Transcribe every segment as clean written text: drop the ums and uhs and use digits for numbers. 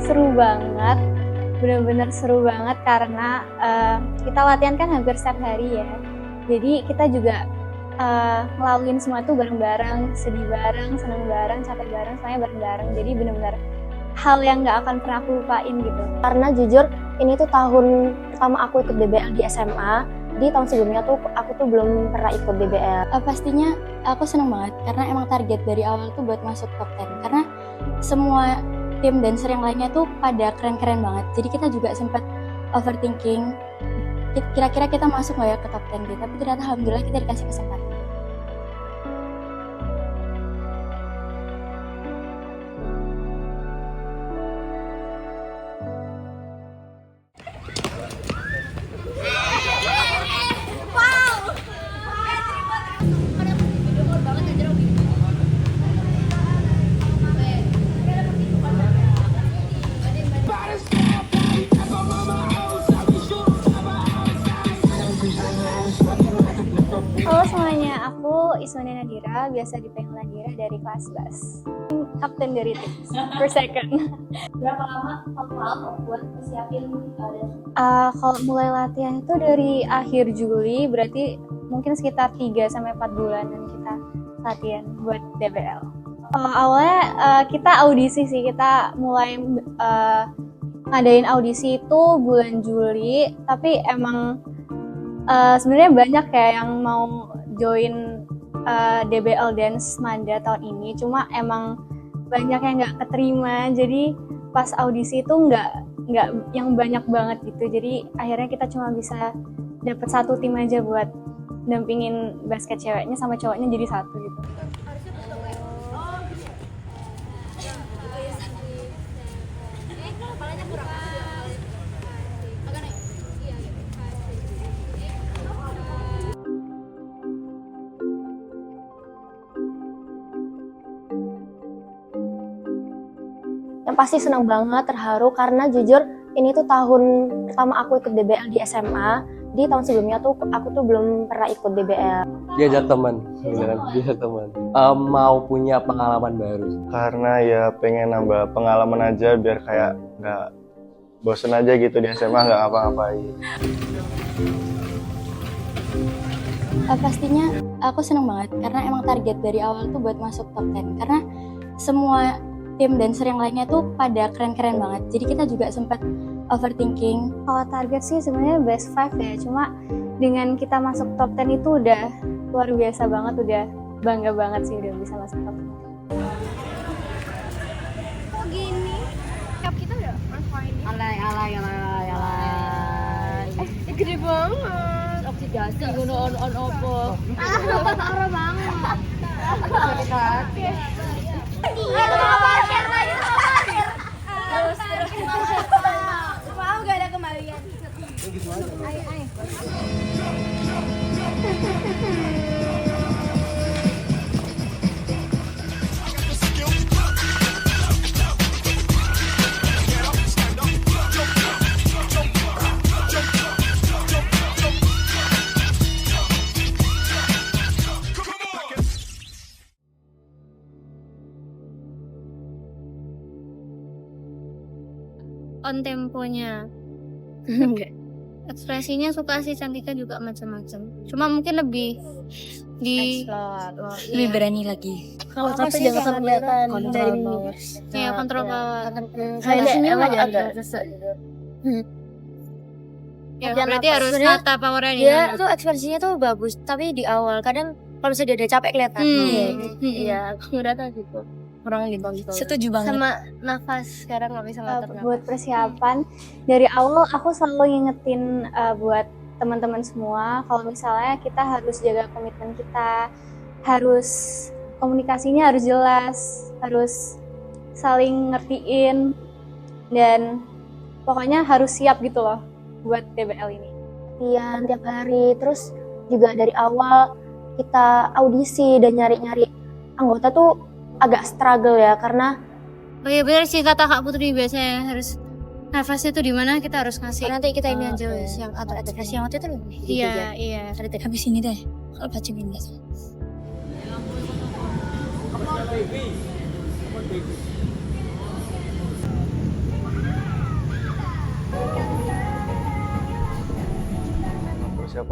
seru banget, benar-benar seru banget karena kita latihan kan hampir setiap hari ya. Jadi kita juga ngelaluin semua tuh bareng-bareng, sedih bareng, seneng bareng, capek bareng, semuanya bareng-bareng. Jadi benar-benar hal yang nggak akan pernah aku lupain gitu. Karena jujur ini tuh tahun pertama aku ikut DBL di SMA. Di tahun sebelumnya tuh aku tuh belum pernah ikut DBL. Pastinya aku seneng banget karena emang target dari awal tuh buat masuk top 10. Karena semua tim dancer yang lainnya tuh pada keren-keren banget. Jadi kita juga sempat overthinking, kira-kira kita masuk nggak ya ke top 10 gitu. Tapi ternyata alhamdulillah kita dikasih kesempatan. Halo semuanya, aku Ismana Nadira, biasa dipanggil Nadira dari kelas bass. Kapten dari tim, per second. Berapa lama kamu buat persiapin Kalau mulai latihan itu dari akhir Juli, berarti mungkin sekitar 3-4 bulanan kita latihan buat DBL. Awalnya kita audisi sih, kita mulai ngadain audisi itu bulan Juli, tapi emang sebenarnya banyak ya yang mau join DBL Dance Manda tahun ini, cuma emang banyak yang nggak keterima, jadi pas audisi itu nggak yang banyak banget gitu, jadi akhirnya kita cuma bisa dapet satu tim aja buat dampingin basket ceweknya sama cowoknya jadi satu gitu. Yang pasti senang banget, terharu karena jujur ini tuh tahun pertama aku ikut DBL di SMA. Di tahun sebelumnya tuh aku tuh belum pernah ikut DBL. Diajak teman, diajak teman. Mau punya pengalaman baru. Karena ya pengen nambah pengalaman aja biar kayak nggak bosen aja gitu di SMA nggak ngapa-ngapain. Pastinya aku seneng banget karena emang target dari awal tuh buat masuk top 10. Karena semua tim dancer yang lainnya tuh pada keren-keren banget. Jadi kita juga sempat overthinking. Kalau target sih sebenarnya best 5 ya, cuma dengan kita masuk top 10 itu udah luar biasa banget, udah bangga banget sih udah bisa masuk top 10. Kok gini? Cup kita udah on point. Alay. Gede banget. Oksidasi ngono on opo. Parah banget. Maaf gak ada kembalian. Ayo. On temponya. Ekspresinya suka sih, Cantika juga macam-macam. Cuma mungkin lebih Lebih berani lagi. Kalau capek jangan sampai kelihatan dari ya kontrol power. Kayaknya emang agak Ya berarti harus sebenarnya nata powernya nih. Dia tuh ekspresinya tuh bagus, tapi di awal kadang kalau misalnya dia udah capek kelihatan. Iya, aku ngerasa gitu. Kurang gitu. Setuju banget. Sama nafas sekarang nggak bisa ngatur nafas. Buat persiapan dari awal aku selalu ngingetin buat teman-teman semua kalau misalnya kita harus jaga komitmen kita, harus komunikasinya harus jelas, harus saling ngertiin, dan pokoknya harus siap gitu loh buat DBL ini. latihan tiap hari, terus juga dari awal kita audisi dan nyari-nyari anggota tuh agak struggle ya, karena Oh iya benar sih kata Kak Putri, biasanya harus nafasnya tuh di mana kita harus ngasih. Nanti kita ini aja wes yang atau ekspresi yang waktu itu loh. Iya. Ada Habis ini deh. Kalau baca ini.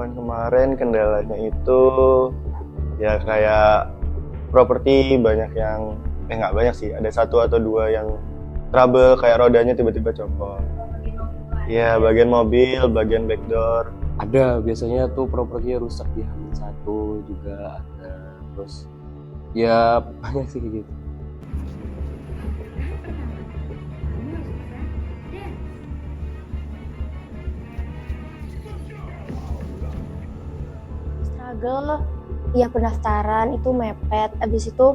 persiapan kemarin kendalanya itu ya kayak properti banyak yang nggak banyak sih, ada 1 atau 2 yang trouble kayak rodanya tiba-tiba copot. Ya bagian mobil, bagian backdoor. Ada biasanya tuh propertinya rusak di H-1 juga ada. Terus ya banyak sih kayak gitu. Struggle ya pendaftaran itu mepet, abis itu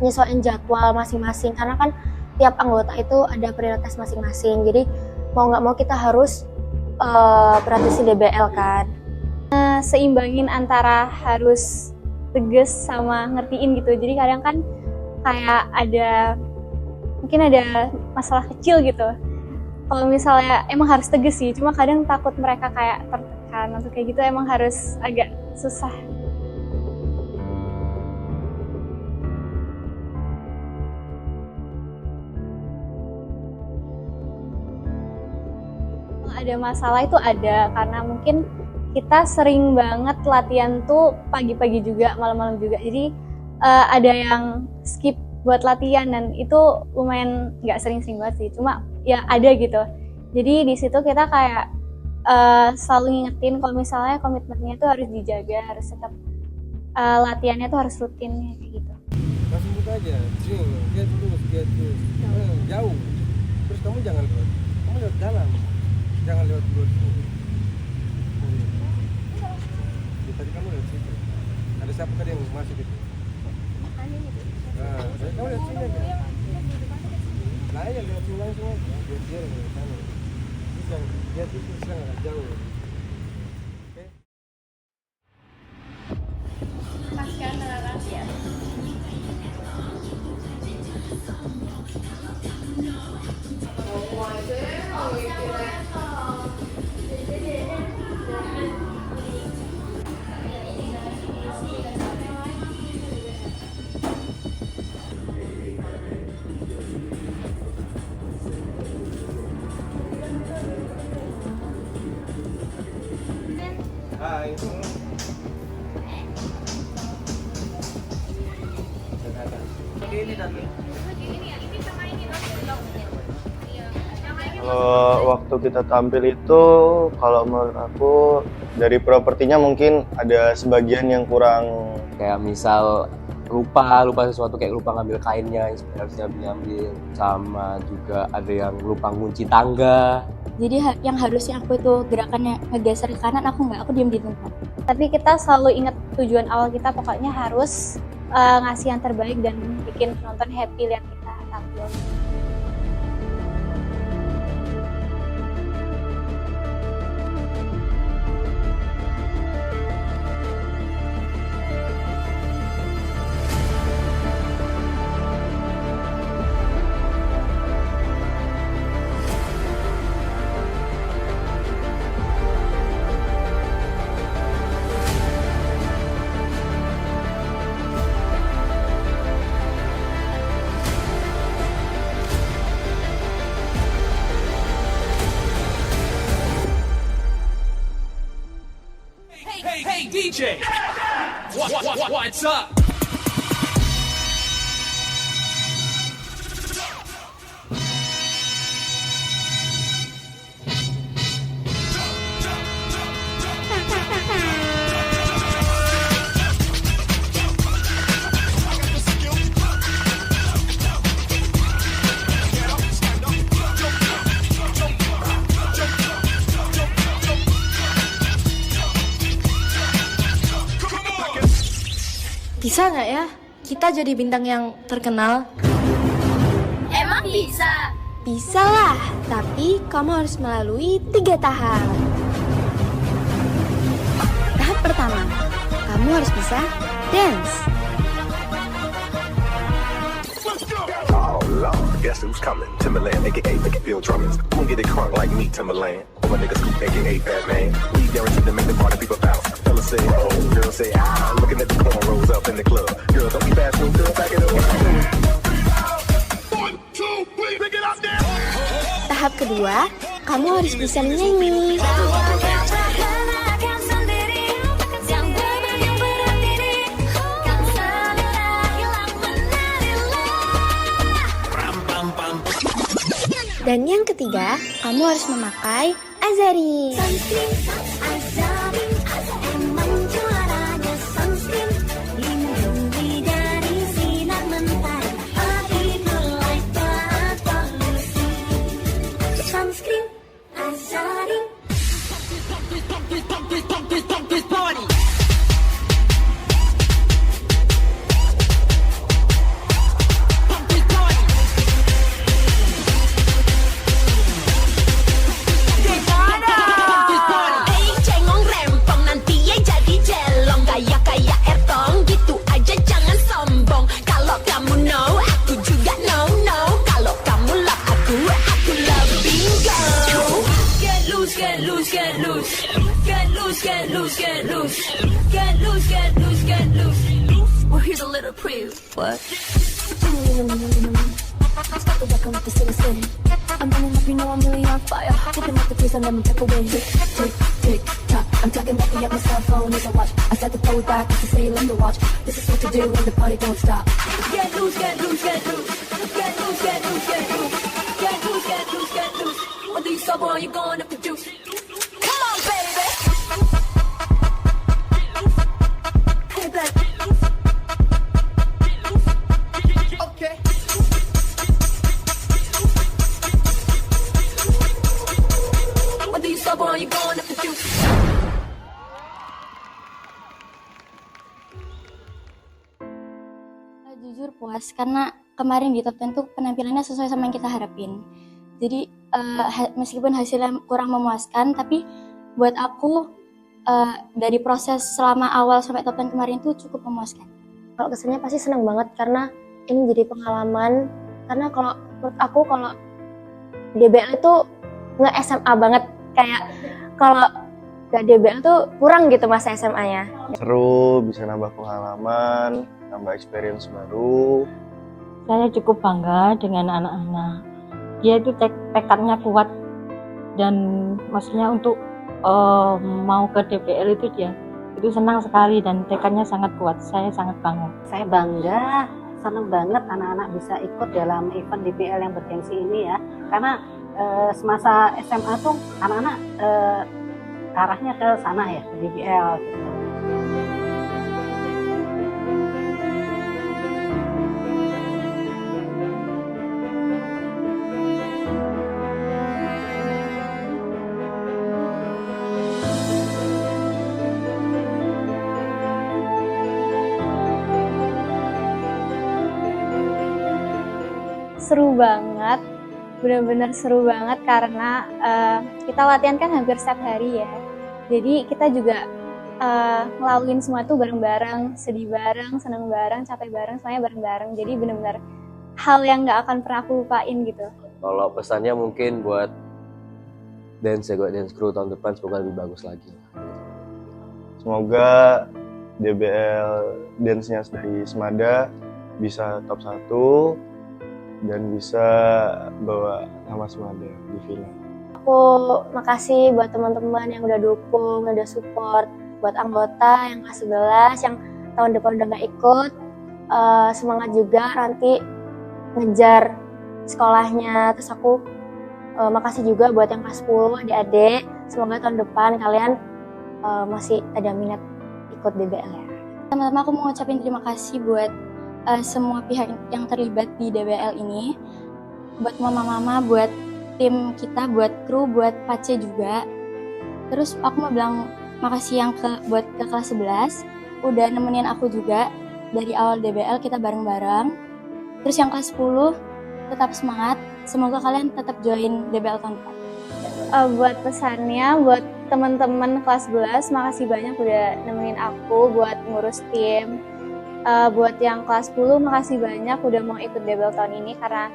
nyesuaiin jadwal masing-masing karena kan tiap anggota itu ada prioritas masing-masing, jadi mau nggak mau kita harus praktisi DBL kan. Seimbangin antara harus tegas sama ngertiin gitu, jadi kadang kan kayak mungkin ada masalah kecil gitu, kalau misalnya emang harus tegas sih, cuma kadang takut mereka kayak tertekan atau kayak gitu, emang harus agak susah. Ada masalah itu ada, karena mungkin kita sering banget latihan tuh pagi-pagi juga, malam-malam juga, jadi ada yang skip buat latihan dan itu lumayan nggak sering-sering banget sih, cuma ya ada gitu. Jadi di situ kita kayak selalu ngingetin kalau misalnya komitmennya tuh harus dijaga, harus tetap latihannya tuh harus rutin kayak gitu. Langsung buka aja, get terus, jauh. Terus kamu jangan lewat, kamu lewat dalam, jangan lewat luar sini. Tadi kamu lewat situ. Ada siapa tadi yang masuk itu? Nah, kamu lewat sini aja. Nah, ya lewat sini langsung aja. Biar dia lewat sana. Bisa, dia tuh bisa nggak jauh. Oke. Pasca narasi ya. Hai. Kalau waktu kita tampil itu, kalau menurut aku dari propertinya mungkin ada sebagian yang kurang. Kayak misal lupa sesuatu, kayak lupa ngambil kainnya yang harusnya diambil, sama juga ada yang lupa ngunci tangga. Jadi yang harusnya aku itu gerakannya ngegeser ke kanan, aku diem di tempat. Tapi kita selalu ingat tujuan awal kita, pokoknya harus ngasih yang terbaik dan bikin penonton happy lihat kita tampil. Hey DJ, what's up? Bisa nggak ya kita jadi bintang yang terkenal? Emang bisa? Bisa lah, tapi kamu harus melalui 3 tahap. Tahap pertama, kamu harus bisa dance. Oh Lord, guess who's coming? Timberland, aka Make It Feel Drummers. Won't get it crunk like me, Timberland. All my niggas Scoop, aka Fat Man. We guaranteed to make the party people bounce. Fellas say oh, girls say ah. Looking at the cornrows up in the club. Girls don't be bashful, girl, back it up. 1, 2, 3, pick it up there. Tahap kedua, kamu harus bisa nyanyi. Dan yang ketiga, kamu harus memakai Azari. Well, here's a little preview. What? I'm running up, you know I'm really on fire. Tipping up the trees, I'll never back away. Tick, tick, tick, tock. I'm talking about the up my cell phone is a watch. I set the phone back, it's a sail on the watch. This is what to do when the party don't stop. Get loose, get loose, get loose. Get loose, get loose, get loose. Get loose, get loose, get loose. Whether you sober or you going up the juice. Come on, baby. Hey, baby. Okay. Whether you sober or you going up the juice. Jujur puas karena kemarin di top 10 tuh penampilannya sesuai sama yang kita harapin. Jadi meskipun hasilnya kurang memuaskan, tapi buat aku dari proses selama awal sampai top 10 kemarin tuh cukup memuaskan. Kalau kesannya pasti senang banget karena ini jadi pengalaman. Karena kalau menurut aku kalau DBL itu nge-SMA banget, kayak kalau gak DBL tuh kurang gitu masa SMA-nya. Seru, bisa nambah pengalaman, nambah experience baru. Saya cukup bangga dengan anak-anak. Dia itu tekadnya kuat dan maksudnya untuk mau ke DBL itu dia itu senang sekali dan tekadnya sangat kuat. Saya sangat bangga. Saya bangga, senang banget anak-anak bisa ikut dalam event DBL yang bergengsi ini ya. Karena semasa SMA tuh anak-anak arahnya ke sana ya, ke DBL gitu. Seru banget, benar-benar seru banget karena kita latihan kan hampir setiap hari ya. Jadi kita juga ngelakuin semua tuh bareng-bareng, sedih bareng, seneng bareng, capek bareng, semuanya bareng-bareng. Jadi benar-benar hal yang nggak akan pernah aku lupain gitu. Kalau pesannya mungkin buat dance crew tahun depan semoga lebih bagus lagi. Semoga DBL dance-nya dari Semada bisa top 1 dan bisa bawa nama Semada di final. Aku makasih buat teman-teman yang udah dukung, udah support, buat anggota yang kelas 11 yang tahun depan udah gak ikut. Semangat juga nanti ngejar sekolahnya. Terus aku makasih juga buat yang kelas 10 adik-adik. Semoga tahun depan kalian masih ada minat ikut DBL ya. Pertama-tama aku mau ngucapin terima kasih buat semua pihak yang terlibat di DBL ini, buat mama-mama, buat tim kita, buat kru, buat Pace juga. Terus aku mau bilang makasih buat ke kelas 11 udah nemenin aku juga dari awal DBL kita bareng-bareng. Terus yang kelas 10 tetap semangat, semoga kalian tetap join DBL tahun depan. Buat pesannya buat teman-teman kelas 11, makasih banyak udah nemenin aku buat ngurus tim. Buat yang kelas 10 makasih banyak udah mau ikut DBL tahun ini karena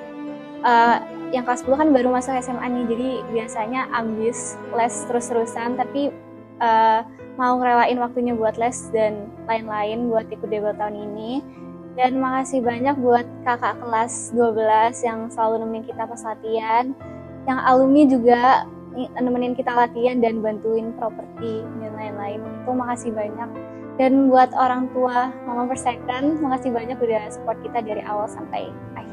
yang kelas 10 kan baru masuk SMA nih, jadi biasanya ambis les terus-terusan tapi mau ngerelain waktunya buat les dan lain-lain buat ikut DBL tahun ini. Dan makasih banyak buat kakak kelas 12 yang selalu nemenin kita pas latihan, yang alumni juga nemenin kita latihan dan bantuin properti dan lain-lain. Itu makasih banyak. Dan buat orang tua Mama Per Second, makasih banyak udah support kita dari awal sampai akhir.